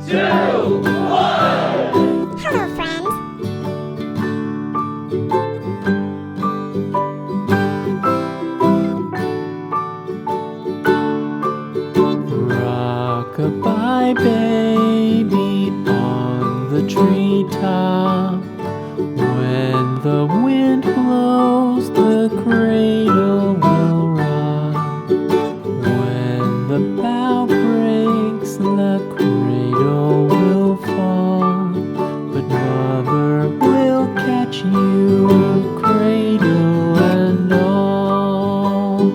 2, 1. Hello, friends. Rock-a-bye baby on the treetop. When the wind blows, the cradle will rock. When the bough breaks, the cradle will fall. But mother will catch you, cradle and all.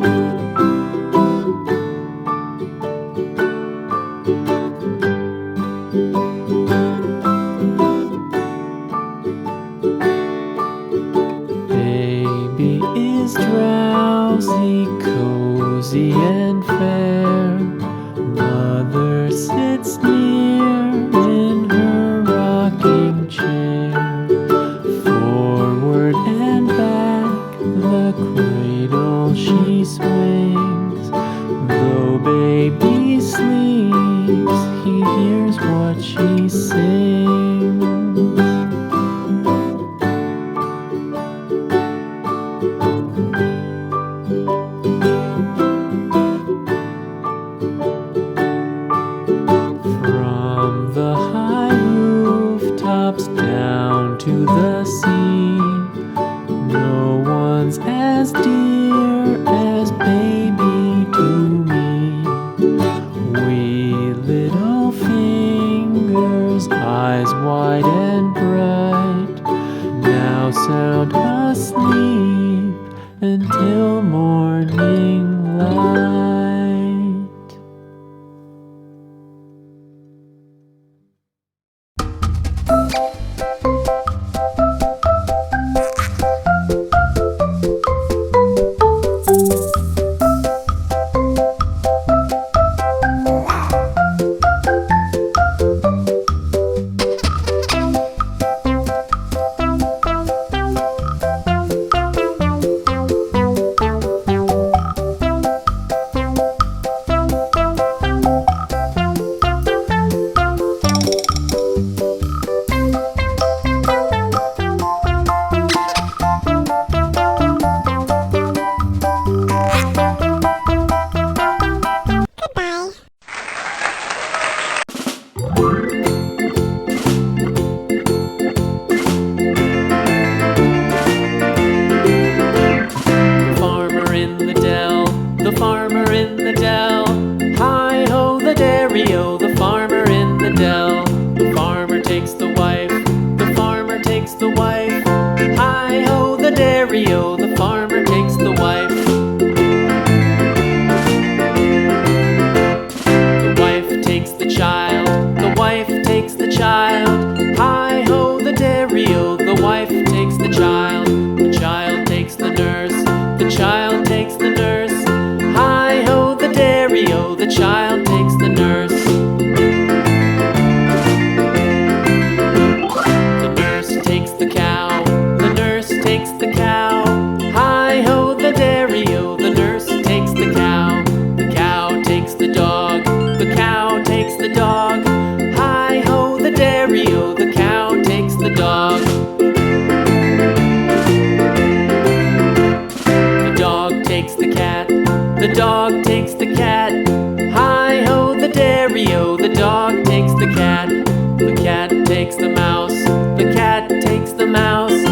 Baby is drowsy, cozy and fair. Mother sits near in her rocking chair. Forward and back, the cradle she swings. Though baby sleeps, he hears what she sings. From the high rooftops down to the sea, no one's as dear as baby to me. Wee little fingers, eyes wide and bright, now sound asleep until morning light. Goodbye. The farmer in the dell, the farmer in the dell. Hi-ho the dairy-o, the farmer in the dell. The farmer takes the wife, the farmer takes the wife. Hi-ho the dairy-o, the farmer takes the wife. The wife takes the child, the wife takes the child. Hi-ho the dairy-o, the wife takes the child. The child takes the nurse, the child takes the nurse. Hi-ho the dairy-o, the child takes the nurse. The nurse takes the cow, the nurse takes the cow. Hi-ho the dairy-o, the nurse takes the cow. The cow takes the dog, the cow takes the dog. Hi-ho the dairy-o, the cow takes the dog. The dog takes the cat, the dog takes the cat. Hi-ho the dairy-o, the dog takes the cat. The cat takes the mouse, the cat takes the mouse.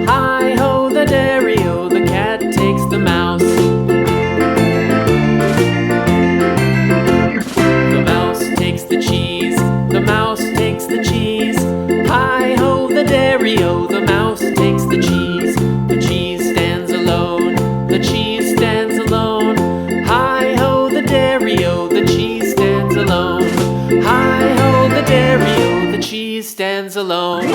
Hi-ho the dairy-o, the cat takes the mouse. The mouse takes the cheese, the mouse takes the cheese. Hi-ho the dairy-o, the mouse takes the cheese. The cheese stands alone, the cheese stands alone. Hi-ho the dairy-o, the cheese stands alone. Hi-ho the dairy-o, the cheese stands alone.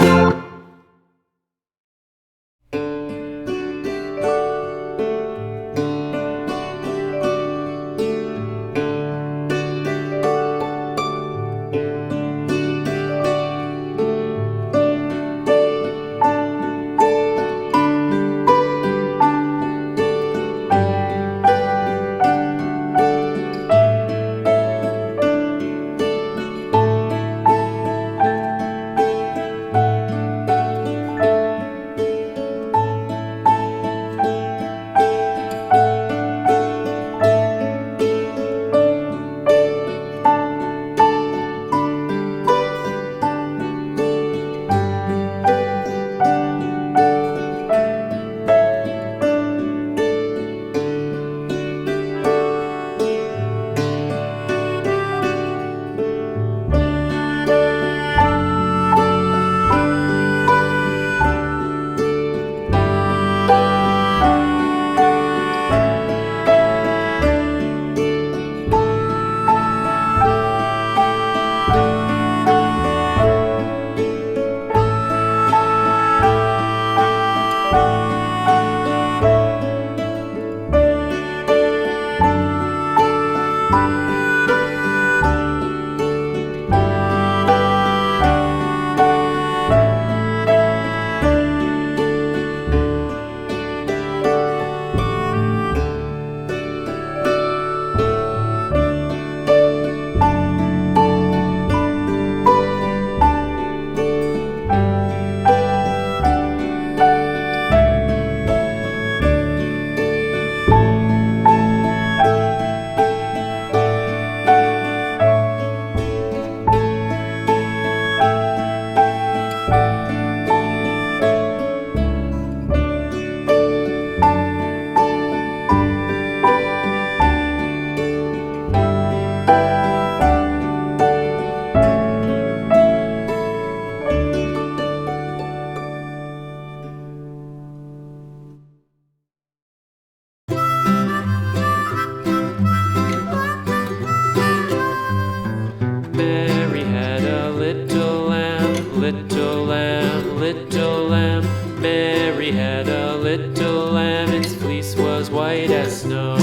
little lamb. Mary had a little lamb, its fleece was white as snow.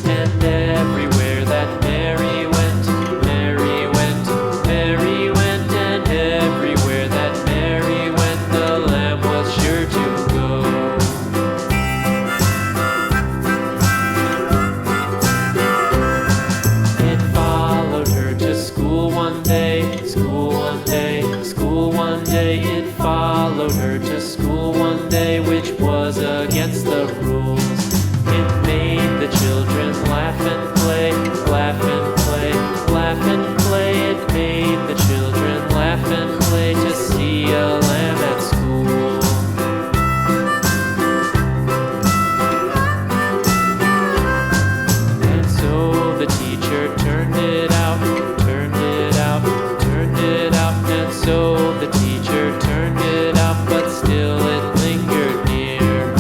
And everywhere that Mary went, Mary went, Mary went, and everywhere that Mary went, the lamb was sure to go. It followed her to school one day, school one day, school one day. It followed her to school one day, which was against the rules. It made the children laugh and play, laugh and play, laugh and play. It made the children laugh and play to see a lamb at school. And so the teacher turned it out, turned it out, turned it out. And so the teacher turned it out, but still it lingered near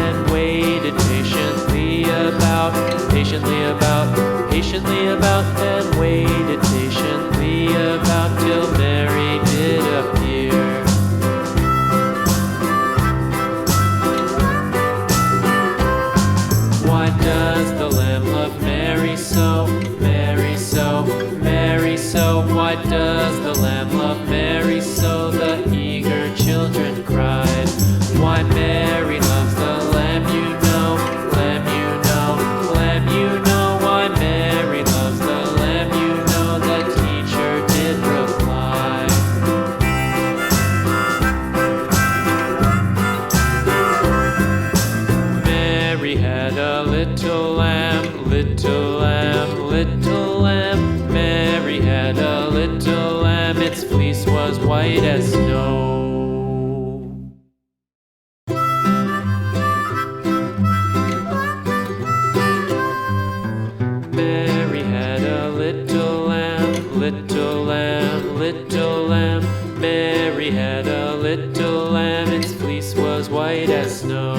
and waited patiently about, patiently about, and waited patiently about till Mary did appear. Why does the lamb love Mary so, Mary so, Mary so? Why does the lamb love Mary so? The eager children cried. Why Mary loves the lamb, you know, lamb, you know, lamb, you know. Why Mary loves the lamb, you know, the teacher did reply. Mary had a little lamb, little lamb, little lamb. Mary had a little lamb, its fleece was white as snow. Mary had a little lamb, little lamb, little lamb. Mary had a little lamb, its fleece was white as snow.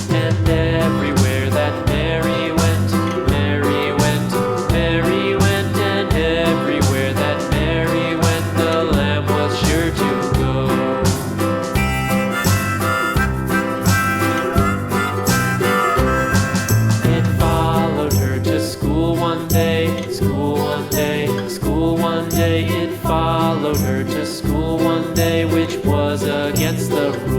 And everywhere that Mary went, Mary went, Mary went, and everywhere that Mary went, the lamb was sure to go. It followed her to school one day, school one day, school one day. It followed her to school one day, which was against the rules.